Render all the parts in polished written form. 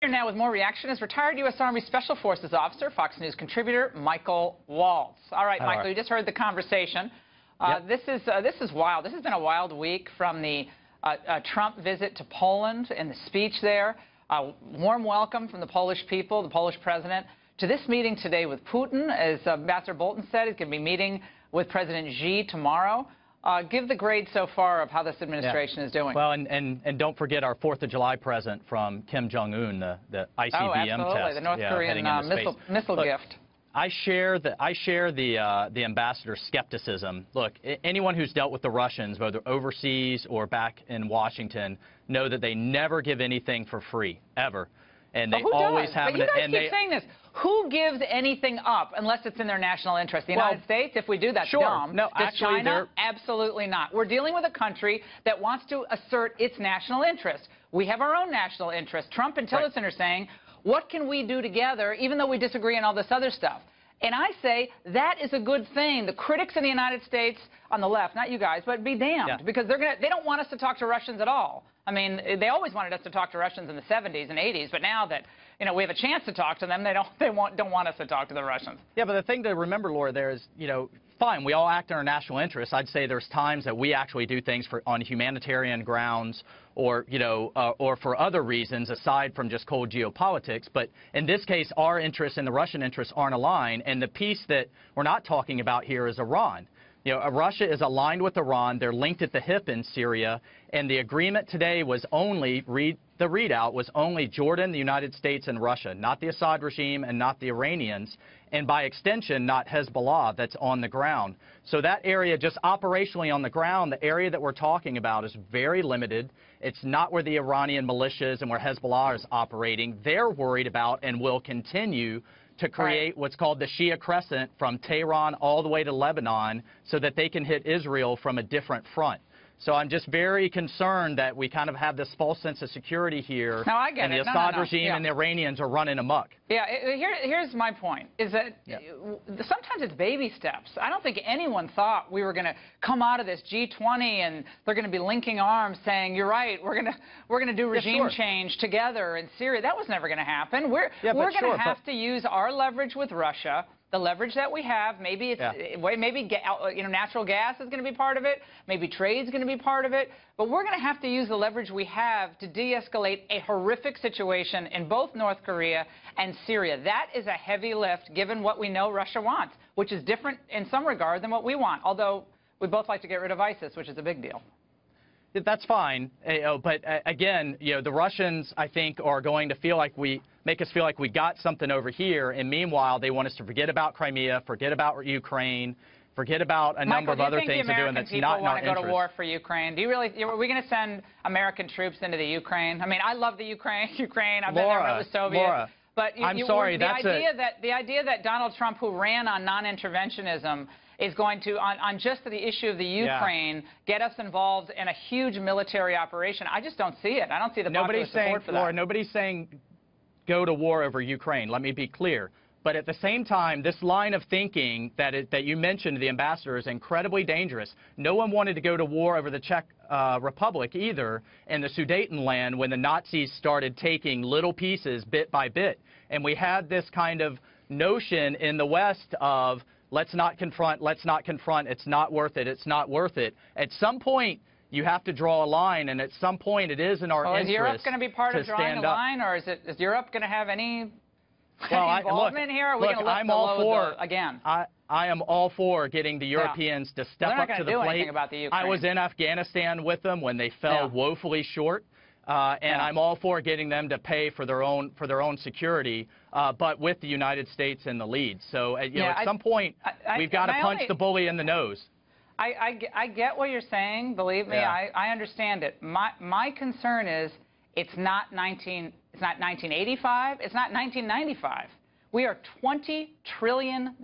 Here now with more reaction is retired U.S. Army Special Forces officer, Fox News contributor Michael Waltz. All right, Michael, you just heard the conversation. This is wild. This has been a wild week from the Trump visit to Poland and the speech there. Warm welcome from the Polish people, the Polish president, to this meeting today with Putin. As Ambassador Bolton said, he's going to be meeting with President Xi tomorrow. Give the grade so far of how this administration is doing. Well, and don't forget our 4th of July present from Kim Jong-un, the ICBM test. Absolutely, the North Korean missile gift. I share the ambassador's skepticism. Look, anyone who's dealt with the Russians, whether overseas or back in Washington, know that they never give anything for free, ever. And they always have. But you guys keep saying this. Who gives anything up unless it's in their national interest? The United States? If we do, that's dumb. No, Does China? Absolutely not. We're dealing with a country that wants to assert its national interest. We have our own national interest. Trump and Tillerson are saying, what can we do together, even though we disagree on all this other stuff? And I say that is a good thing. The critics in the United States on the left, not you guys, but be damned, because they don't want us to talk to Russians at all. I mean, they always wanted us to talk to Russians in the 70s and 80s, but now that we have a chance to talk to them, they don't want us to talk to the Russians. Yeah, but the thing to remember, Laura, there is, fine, we all act in our national interests. I'd say there's times that we actually do things on humanitarian grounds or for other reasons aside from just cold geopolitics. But in this case, our interests and the Russian interests aren't aligned. And the piece that we're not talking about here is Iran. Russia is aligned with Iran. They're linked at the hip in Syria. And the agreement today was only, the readout was only Jordan, the United States, and Russia, not the Assad regime and not the Iranians, and by extension, not Hezbollah that's on the ground. So that area, just operationally on the ground, the area that we're talking about is very limited. It's not where the Iranian militias and where Hezbollah is operating. They're worried about and will continue to create what's called the Shia Crescent from Tehran all the way to Lebanon so that they can hit Israel from a different front. So I'm just very concerned that we kind of have this false sense of security here. No, I get and the Assad regime and the Iranians are running amok. Yeah, here's my point, is that sometimes it's baby steps. I don't think anyone thought we were going to come out of this G20 and they're going to be linking arms saying, you're right, we're going to do regime change together in Syria. That was never going to happen. We're going to have to use our leverage with Russia. The leverage that we have, maybe it's natural gas is going to be part of it, maybe trade's going to be part of it, but we're going to have to use the leverage we have to de-escalate a horrific situation in both North Korea and Syria. That is a heavy lift given what we know Russia wants, which is different in some regard than what we want, although we both like to get rid of ISIS, which is a big deal. That's fine, but again, the Russians, I think, are going to make us feel like we got something over here, and meanwhile, they want us to forget about Crimea, forget about Ukraine, forget about a number of other things they're doing that's not in our interest. Want to go to war for Ukraine? Do you really? Are we going to send American troops into the Ukraine? I mean, I love the Ukraine. I've been there with the Soviets. Laura, but I'm sorry. The idea that Donald Trump, who ran on non-interventionism, is going to, on just the issue of the Ukraine, get us involved in a huge military operation. I just don't see it. I don't see the popular support for that. Laura, nobody's saying go to war over Ukraine. Let me be clear. But at the same time, this line of thinking that you mentioned, the ambassador, is incredibly dangerous. No one wanted to go to war over the Czech Republic either in the Sudetenland when the Nazis started taking little pieces bit by bit. And we had this kind of notion in the West of let's not confront, it's not worth it, it's not worth it. At some point, you have to draw a line, and at some point, it is in our interest to stand up. Is Europe going to be part of drawing a line, or is Europe going to have any involvement here? Or are we going to lift the load again? I am all for getting the Europeans to step up to the plate. About the Ukraine. I was in Afghanistan with them when they fell woefully short. And I'm all for getting them to pay for their own security, but with the United States in the lead. So at some point, we've got to punch the bully in the nose. I get what you're saying. Believe me, I understand it. My concern is it's not 1985. It's not 1995. We are $20 trillion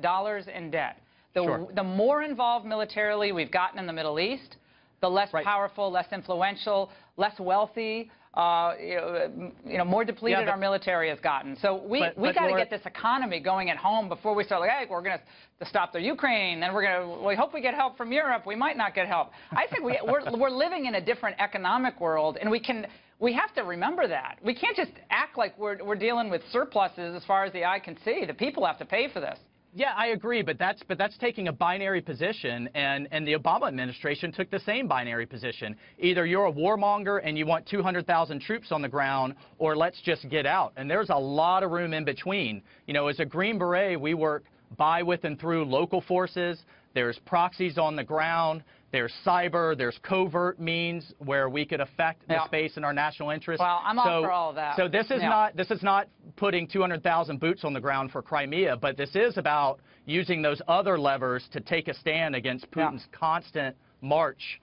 in debt. The more involved militarily we've gotten in the Middle East, the less powerful, less influential, less wealthy, more depleted our military has gotten. So we got to get this economy going at home before we start like, hey, we're going to stop the Ukraine, then we hope we get help from Europe. We might not get help. I think we're living in a different economic world, and we can we have to remember that. We can't just act like we're dealing with surpluses as far as the eye can see. The people have to pay for this. Yeah, I agree, but that's taking a binary position, and the Obama administration took the same binary position. Either you're a warmonger and you want 200,000 troops on the ground, or let's just get out. And there's a lot of room in between. You know, as a Green Beret, we work by, with, and through local forces. There's proxies on the ground. There's cyber, there's covert means where we could affect the space in our national interest. Well, I'm all for all of that. So this is not putting 200,000 boots on the ground for Crimea, but this is about using those other levers to take a stand against Putin's constant march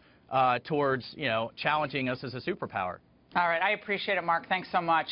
towards, you know, challenging us as a superpower. All right, I appreciate it, Mark. Thanks so much.